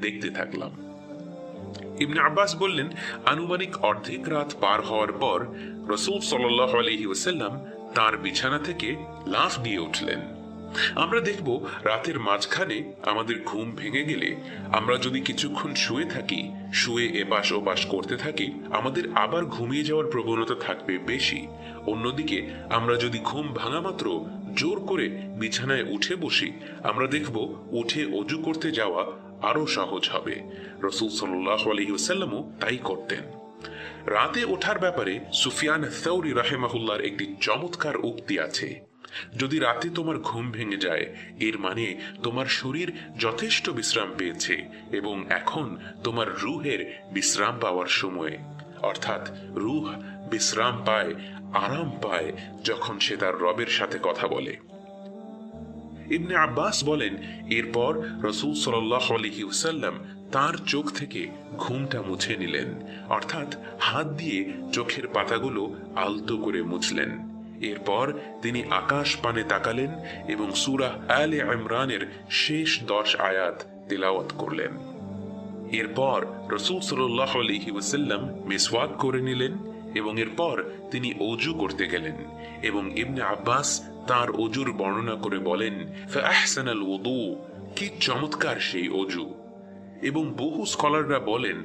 দেখতে থাকলাম। ইবনে আব্বাস বললেন, আনুমানিক অর্ধেক রাত পার হওয়ার পর রাসূল সাল্লাল্লাহু আলাইহি ওয়াসাল্লাম তার বিছানা থেকে লাফ দিয়ে উঠলেন। আমরা দেখব রাতের মাঝখানে আমাদের ঘুম ভেঙে গেলে আমরা যদি কিছুক্ষণ শুয়ে থাকি, শুয়ে এপাশ ওপাশ করতে থাকি, আমাদের আবার ঘুমিয়ে যাওয়ার প্রবণতা থাকবে বেশি। অন্যদিকে আমরা যদি ঘুম ভাঙা মাত্র জোর করে বিছানায় উঠে বসি, আমরা দেখব উঠে অজু করতে যাওয়া আরো সহজ হবে। রাসূল সাল্লাল্লাহু আলাইহি ওয়াসাল্লামও তাই করতেন। রাতে ওঠার ব্যাপারে সুফিয়ান আস-সাউরি রাহিমাহুল্লাহর একটি চমৎকার উক্তি আছে, যদি রাতে তোমার ঘুম ভেঙে যায় এর মানে তোমার শরীর যথেষ্ট বিশ্রাম পেয়েছে এবং এখন তোমার রূহের বিশ্রাম পাওয়ার সময়। অর্থাৎ রূহ বিশ্রাম পায়, আরাম পায় যখন সে তার রবের সাথে কথা বলে। ইবনে আব্বাস বলেন, এরপর রাসূল সাল্লাল্লাহু আলাইহি ওয়াসাল্লাম তার চোখ থেকে ঘুমটা মুছে নিলেন, অর্থাৎ হাত দিয়ে চোখের পাতাগুলো আলতো করে মুছলেন। এরপর তিনি আকাশ পানে তাকালেন এবং সূরা আলে ইমরানের শেষ 10 আয়াত তিলাওয়াত করলেন। এরপর রাসূল সাল্লাল্লাহু আলাইহি ওয়াসাল্লাম মিসওয়াক করে নিলেন এবং এরপর তিনি অজু করতে গেলেন এবং ইবনে আব্বাস তার অজুর বর্ণনা করে বলেন, ফাআহসানাল ওযু, কি চমৎকার সেই অজু। এবং বহু স্কলাররা বলেন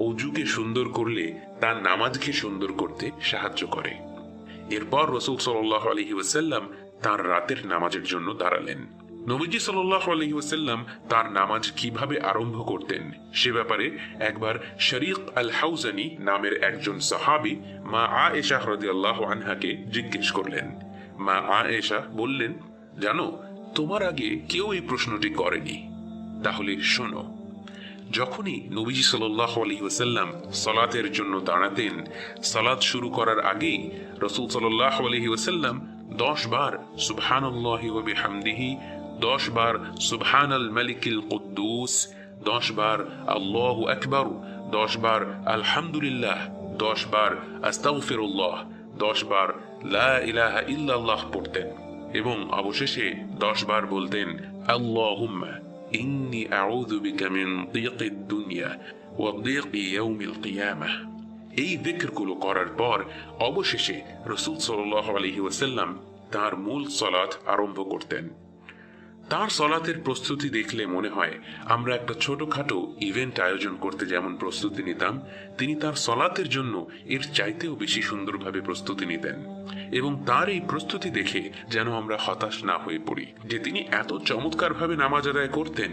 অজুকে সুন্দর করলে তার নামাজকে সুন্দর করতে সাহায্য করে। এরপর রাসূল সাল্লাল্লাহু আলাইহি ওয়াসাল্লাম তার রাতের নামাজের জন্য দাঁড়ালেন। নবীজি সাল্লাল্লাহু আলাইহি ওয়াসাল্লাম তার নামাজ কিভাবে আরম্ভ করতেন সে ব্যাপারে একবার শরীক আল হাউজানি নামের একজন সাহাবী মা আয়েশা রাদিয়াল্লাহু আনহাকে জিজ্ঞেস করলেন। মা আয়েশা বললেন, জানো, তোমার আগে কেউ এই প্রশ্নটি করেনি, তাহলে শোনো। যখনই নবীজি সাল্লাল্লাহু আলাইহি ওয়াসাল্লাম সালাতের জন্য দাঁড়াতেন, সালাত শুরু করার আগেই রাসূল সাল্লাল্লাহু আলাইহি ওয়াসাল্লাম 10 বার সুবহানাল্লাহি ওয়া বিহামদিহি, 10 বার সুবহানাল মালিকিল কুদ্দুস, 10 বার আল্লাহু আকবার, 10 বার আলহামদুলিল্লাহ, 10 বার আস্তাগফিরুল্লাহ, 10 বার লা ইলাহা ইল্লাল্লাহ পড়তেন এবং অবশেষে 10 বার বলতেন, আল্লাহুম্মা ইন্নী আউযু বিকা মিন দিকিদ দুনিয়া ওয়া দিকি ইয়াউমিল কিয়ামাহ। এই যিকরগুলো করার পর অবশেষে রাসূল সাল্লাল্লাহু আলাইহি ওয়াসাল্লাম তার মূল সালাত আরম্ভ করতেন। তার সালাতের প্রস্তুতি দেখলে মনে হয় আমরা একটা ছোটখাটো ইভেন্ট আয়োজন করতে যেমন প্রস্তুতি নিতাম, তিনি তার সালাতের জন্য এর চাইতেও বেশি সুন্দরভাবে প্রস্তুতি নিতেন। এবং তার এই প্রস্তুতি দেখে যেন আমরা হতাশ না হয়ে পড়ি যে তিনি এত চমৎকারভাবে নামাজ আদায় করতেন,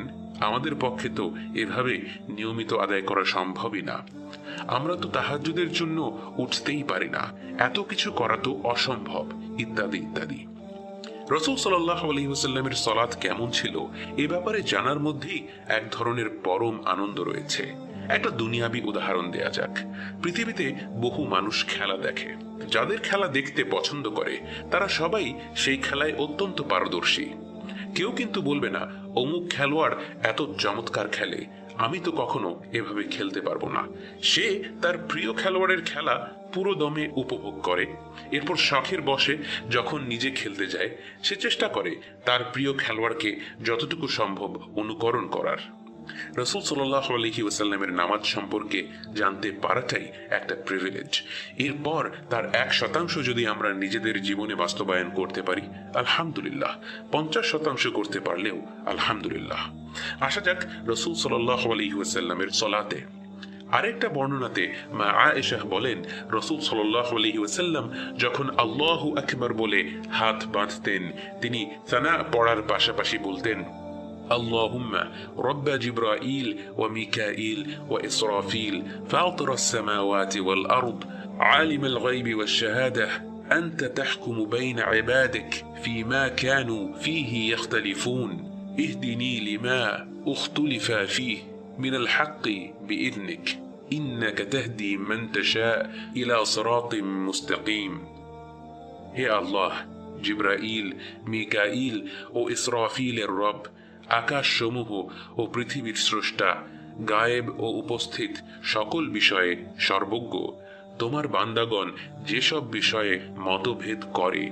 আমাদের পক্ষে তো এভাবে নিয়মিত আদায় করা সম্ভবই না। আমরা তো তাহাজ্জুদের জন্য উঠতেই পারি না, এত কিছু করা তো অসম্ভব, ইত্যাদি ইত্যাদি। রাসূল সাল্লাল্লাহু আলাইহি ওয়াসাল্লামের সালাত কেমন ছিল এ ব্যাপারে জানার মধ্যেই এক ধরনের পরম আনন্দ রয়েছে। একটা দুনিয়াবি উদাহরণ দেয়া যাক। পৃথিবীতে বহু মানুষ খেলা দেখে, যাদের খেলা দেখতে পছন্দ করে তারা সবাই সেই খেলায় অত্যন্ত পারদর্শী। কেউ কিন্তু বলবে না অমুক খেলোয়াড় এত চমৎকার খেলে, আমি তো কখনো এভাবে খেলতে পারবো না। সে তার প্রিয় খেলোয়াড়ের খেলা পুরো দমে উপভোগ করে, এরপর শখের বশে যখন নিজে খেলতে যায় সে চেষ্টা করে তার প্রিয় খেলোয়াড়কে যতটুকু সম্ভব অনুকরণ করার। রাসূল সাল্লাল্লাহু আলাইহি ওয়াসাল্লামের নামাজ সম্পর্কে জানতে পারাটাই একটা প্রিভিলেজ। এরপর তার 1% যদি আমরা নিজেদের জীবনে বাস্তবায়ন করতে পারি আলহামদুলিল্লাহ, 50% করতে পারলেও আলহামদুলিল্লাহ। আসা যাক রাসূল সাল্লাল্লাহু আলাইহি ওয়াসাল্লামের সালাতে। আরেকটা বর্ণনাতে মা আয়েশা বলেন, রাসূল সাল্লাল্লাহু আলাইহি ওয়াসাল্লাম যখন আল্লাহু আকবার বলে হাত বাঁধতেন, তিনি সানা পড়ার পাশাপাশি বলতেন, আল্লাহুম্মা রব্বা জিবরাইল ওয়া মিকাইল ওয়া ইসরাফিল ফাতিরাস সামাওয়াতি ওয়াল আরদ আলিমাল গায়বি ওয়াশ শাহাদাহ أنت تحكم بين عبادك فيما كانوا فيه يختلفون اهدني لما اختلف فيه من الحق بإذنك إنك تهدي من تشاء إلى صراط مستقيم হে আল্লাহ, জিবরাইল, মিকাইল ও ইসরাফিলের রব, আকাশসমূহ ও পৃথিবীর স্রষ্টা, গায়েব ও উপস্থিত সকল বিষয়ে সর্বজ্ঞ, তোমার বান্দাগণ যেসব বিষয়ে মতভেদ করে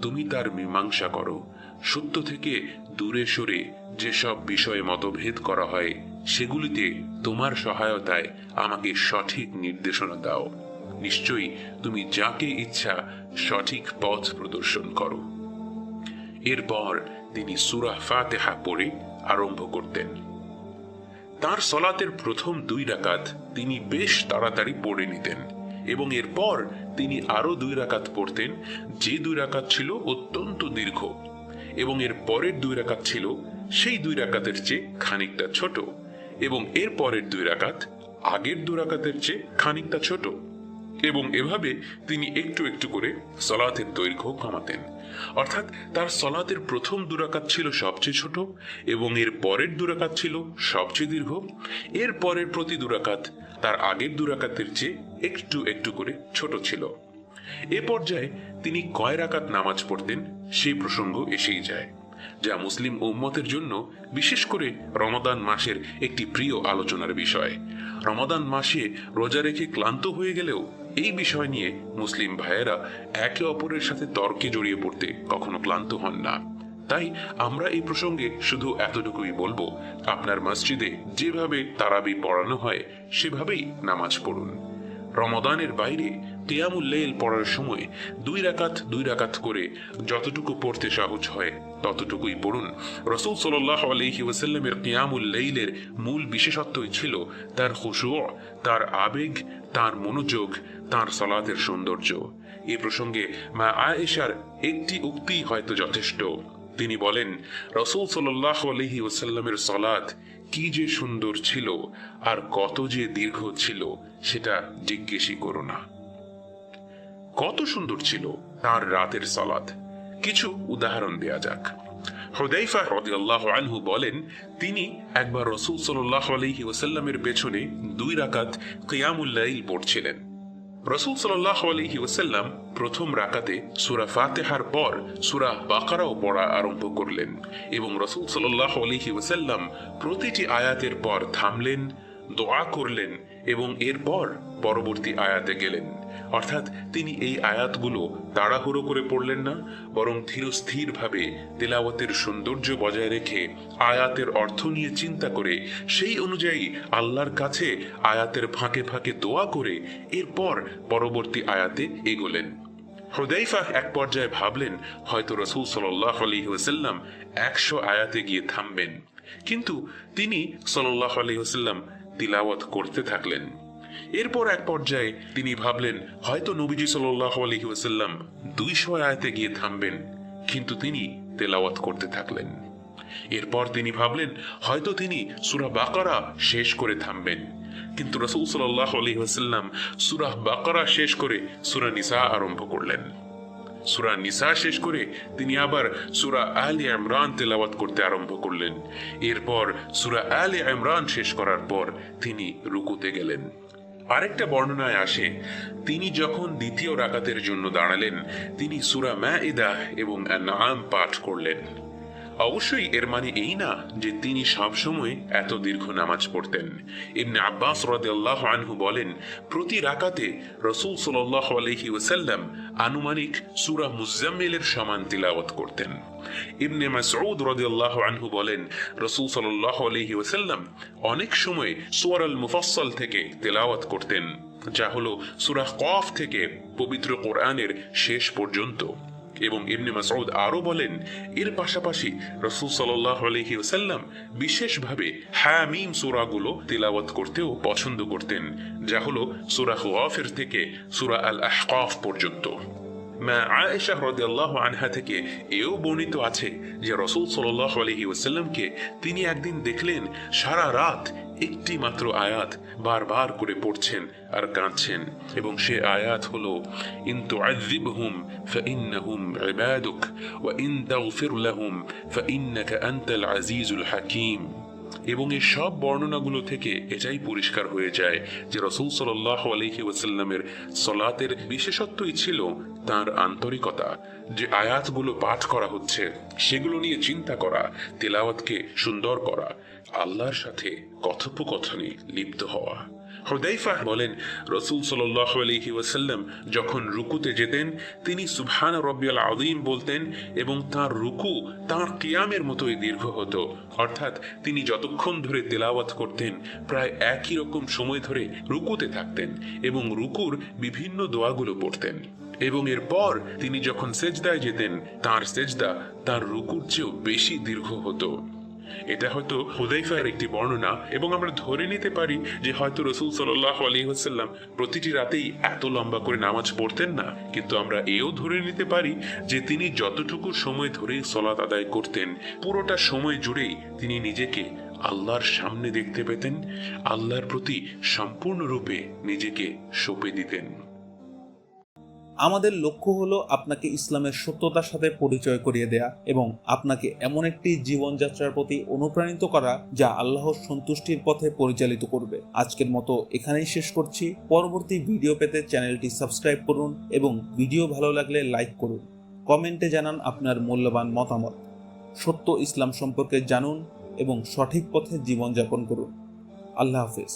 তুমি তার মীমাংসা করো। সত্য থেকে দূরে সরে যেসব বিষয়ে মতভেদ করা হয় সেগুলিতে তোমার সহায়তায় আমাকে সঠিক নির্দেশনা দাও। নিশ্চয়ই তুমি যাকে ইচ্ছা সঠিক পথ প্রদর্শন করো। এরপর তিনি সূরা ফাতিহা পড়ে আরম্ভ করতেন। তার সলাতের প্রথম 2 রাকাত তিনি বেশ তাড়াতাড়ি পড়ে নিতেন এবং এরপর তিনি আরো 2 রাকাত পড়তেন, যে 2 রাকাত ছিল অত্যন্ত দীর্ঘ, এবং এর পরের 2 রাকাত ছিল সেই 2 রাকাতের চেয়ে খানিকটা ছোট, এবং এর পরের 2 রাকাত আগের 2 রাকাতের চেয়ে খানিকটা ছোট, এবং এভাবে তিনি একটু একটু করে সলাতের দৈর্ঘ্য কমাতেন। অর্থাৎ তার সলাতের প্রথম 2 রাকাত ছিল সবচেয়ে ছোট, এবং এর পরের 2 রাকাত ছিল সবচেয়ে দীর্ঘ, এর পরের প্রতি 2 রাকাত তার আগের 2 রাকাতের চেয়ে একটু একটু করে ছোট ছিল। এ পর্যায়ে তিনি কয় রাকাত নামাজ পড়তেন সেই প্রসঙ্গ এসেই যায়, যা মুসলিম উম্মতের জন্য বিশেষ করে রমাদান মাসের একটি প্রিয় আলোচনার বিষয়। রমাদান মাসে রোজা রেখে ক্লান্ত হয়ে গেলেও এই বিষয় নিয়ে মুসলিম ভাইয়েরা একে অপরের সাথে তর্কে জড়িয়ে পড়তে কখনো ক্লান্ত হন না। তাই আমরা এই প্রসঙ্গে শুধু এতটুকুই বলবো, আপনার মসজিদে যেভাবে তারাবি পড়ানো হয় সেভাবেই নামাজ পড়ুন। রমাদানের বাইরে কিয়ামুল লাইল পড়ার সময় 2 রাকাত করে যতটুকু পড়তে সহজ হয় ততটুকুই পড়ুন। রাসূল সাল্লাল্লাহু আলাইহি ওয়াসাল্লামের কিয়ামুল লাইলের মূল বিশেষত্বই ছিল তার খুশু', তার আবেগ, তার মনোযোগ, তার সালাতের সৌন্দর্য। এই প্রসঙ্গে মা আয়েশার একটি উক্তি হয়তো যথেষ্ট। তিনি বলেন, রাসূল সাল্লাল্লাহু আলাইহি ওয়াসাল্লামের সালাত কি যে সুন্দর ছিল আর কত যে দীর্ঘ ছিল সেটা জিজ্ঞেসই করো না। কত সুন্দর ছিল তার রাতের সালাত, কিছু উদাহরণ দেয়া যাক। হুযায়ফা রাদিয়াল্লাহু আনহু বলেন, তিনি একবার রাসূল সাল্লাল্লাহু আলাইহি ওয়াসাল্লামের পেছনে 2 রাকাত কিয়ামুল লাইল পড়ছিলেন। রাসূল সাল্লাল্লাহু আলাইহি ওয়াসাল্লাম প্রথম রাকাতে সূরা ফাতিহার পর সূরা বাকারাও পড়া আরম্ভ করলেন, এবং রাসূল সাল্লাল্লাহু আলাইহি ওয়াসাল্লাম প্রতিটি আয়াতের পর থামলেন, দোয়া করলেন এবং এরপর পরবর্তী আয়াতে গেলেন। অর্থাৎ তিনি এই আয়াতগুলো তাড়াহুড়ো করে পড়লেন না, বরং ধীরস্থিরভাবে তেলাওয়াতের সৌন্দর্য বজায় রেখে আয়াতের অর্থ নিয়ে চিন্তা করে সেই অনুযায়ী আল্লাহর কাছে আয়াতের ফাঁকে ফাঁকে দোয়া করে এরপর পরবর্তী আয়াতে এগোলেন। হুযায়ফা এক পর্যায়ে ভাবলেন হয়তো রাসূল সাল্লাল্লাহু আলাইহি ওয়াসাল্লাম 100 আয়াতে গিয়ে থামবেন, কিন্তু তিনি সাল্লাল্লাহু আলাইহি ওয়াসাল্লাম তিলাওয়াত করতে থাকলেন। এরপর এক পর্যায়ে তিনি ভাবলেন হয়তো নবীজি সাল্লাল্লাহু আলাইহি ওয়াসাল্লাম 200 আয়াতে গিয়ে থামবেন, কিন্তু তিনি তেলাওয়াত করতে থাকলেন। এরপর তিনি ভাবলেন হয়তো তিনি সূরা বাকারা শেষ করে থামবেন, কিন্তু রাসূল সাল্লাল্লাহু আলাইহি ওয়াসাল্লাম সূরা বাকারা শেষ করে সূরা নিসা আরম্ভ করলেন। সূরা নিসা শেষ করে তিনি আবার সূরা আলে ইমরান তেলাওয়াত করতে আরম্ভ করলেন। এরপর সূরা আলে ইমরান শেষ করার পর তিনি রুকুতে গেলেন। আরেকটা বর্ণনায় আসে তিনি যখন দ্বিতীয় রাকাতের জন্য দাঁড়ালেন তিনি সূরা মাইদা এবং আনআম পাঠ করলেন। অবশ্যই এর মানে এই না যে তিনি সবসময় এত দীর্ঘ নামাজ পড়তেন। ইবনে আব্বাস রাদিয়াল্লাহু আনহু বলেন, প্রতি রাকাতে রাসূল সাল্লাল্লাহু আলাইহি ওয়াসাল্লাম আনুমানিক সূরা মুজাম্মিলের সমান তিলাওয়াত করতেন। ইবনে মাসউদ রাদিয়াল্লাহু আনহু বলেন, রাসূল সাল্লাল্লাহু আলাইহি ওয়াসাল্লাম অনেক সময় সূরাল মুফাসসাল থেকে তিলাওয়াত করতেন, যা হলো সূরা কফ থেকে পবিত্র কোরআনের শেষ পর্যন্ত। এবং ইবনে মাসউদ আরো বলেন, এর পাশাপাশি রাসূল সাল্লাল্লাহু আলাইহি ওয়াসাল্লাম বিশেষভাবে হামিম সূরাগুলো তিলাওয়াত করতেও পছন্দ করতেন, যা হলো সূরা গাফির থেকে সূরা আল আহকাফ পর্যন্ত। মা আয়েশা রাদিয়াল্লাহু আনহা থেকে এও বর্ণিত আছে যে রাসূল সাল্লাল্লাহু আলাইহি ওয়াসাল্লামকে তিনি একদিন দেখলেন সারা রাত একটি মাত্র আয়াত বারবার করে পড়ছেন আর কাঁদছেন, এবং সে আয়াত হলো, ইন তুআযিবহুম ফাইন্নাহুম ইবাদুক ওয়া ইন তাগফির লাহুম ফাইন্নাকা আনতাল আজিজুল হাকীম। এবং এই সব বর্ণনাগুলো থেকে এটাই পরিষ্কার হয়ে যায় যে রাসূল সাল্লাল্লাহু আলাইহি ওয়াসাল্লামের সালাতের বিশেষত্বই ছিল তার আন্তরিকতা, যে আয়াতগুলো পাঠ করা হচ্ছে সেগুলো নিয়ে চিন্তা করা, তেলাওয়াতকে সুন্দর করা, আল্লাহর সাথে কথোপকথনে লিপ্ত হওয়া। হুদাইফা বলেন, রাসূল সাল্লাল্লাহু আলাইহি ওয়াসাল্লাম যখন রুকুতে যেতেন তিনি সুবহান রাব্বিয়াল আযীম বলতেন, এবং তার রুকু তার কিয়ামের মতোই দীর্ঘ হতো। অর্থাৎ তিনি যতক্ষণ ধরে তেলাওয়াত করতেন প্রায় একই রকম সময় ধরে রুকুতে থাকতেন এবং রুকুর বিভিন্ন দোয়াগুলো পড়তেন, এবং এরপর তিনি যখন সেজদায় যেতেন তার সেজদা তার রুকুর চেয়েও বেশি দীর্ঘ হতো। এটা হয়তো হুদাইফার একটি বর্ণনা, এবং আমরা ধরে নিতে পারি যে হয়তো রাসূল সাল্লাল্লাহু আলাইহি ওয়াসাল্লাম প্রতিটি রাতেই এত লম্বা করে নামাজ পড়তেন না, কিন্তু আমরা এও ধরে নিতে পারি যে তিনি যতটুকু সময় ধরে সালাত আদায় করতেন পুরোটা সময় জুড়েই তিনি নিজেকে আল্লাহর সামনে দেখতে পেতেন, আল্লাহর প্রতি সম্পূর্ণরূপে নিজেকে সঁপে দিতেন। আমাদের লক্ষ্য হলো আপনাকে ইসলামের সত্যতার সাথে পরিচয় করিয়ে দেয়া এবং আপনাকে এমন একটি জীবনযাত্রার প্রতি অনুপ্রাণিত করা যা আল্লাহর সন্তুষ্টির পথে পরিচালিত করবে। আজকের মতো এখানেই শেষ করছি। পরবর্তী ভিডিও পেতে চ্যানেলটি সাবস্ক্রাইব করুন এবং ভিডিও ভালো লাগলে লাইক করুন। কমেন্টে জানান আপনার মূল্যবান মতামত। সত্য ইসলাম সম্পর্কে জানুন এবং সঠিক পথে জীবনযাপন করুন। আল্লাহ হাফেজ।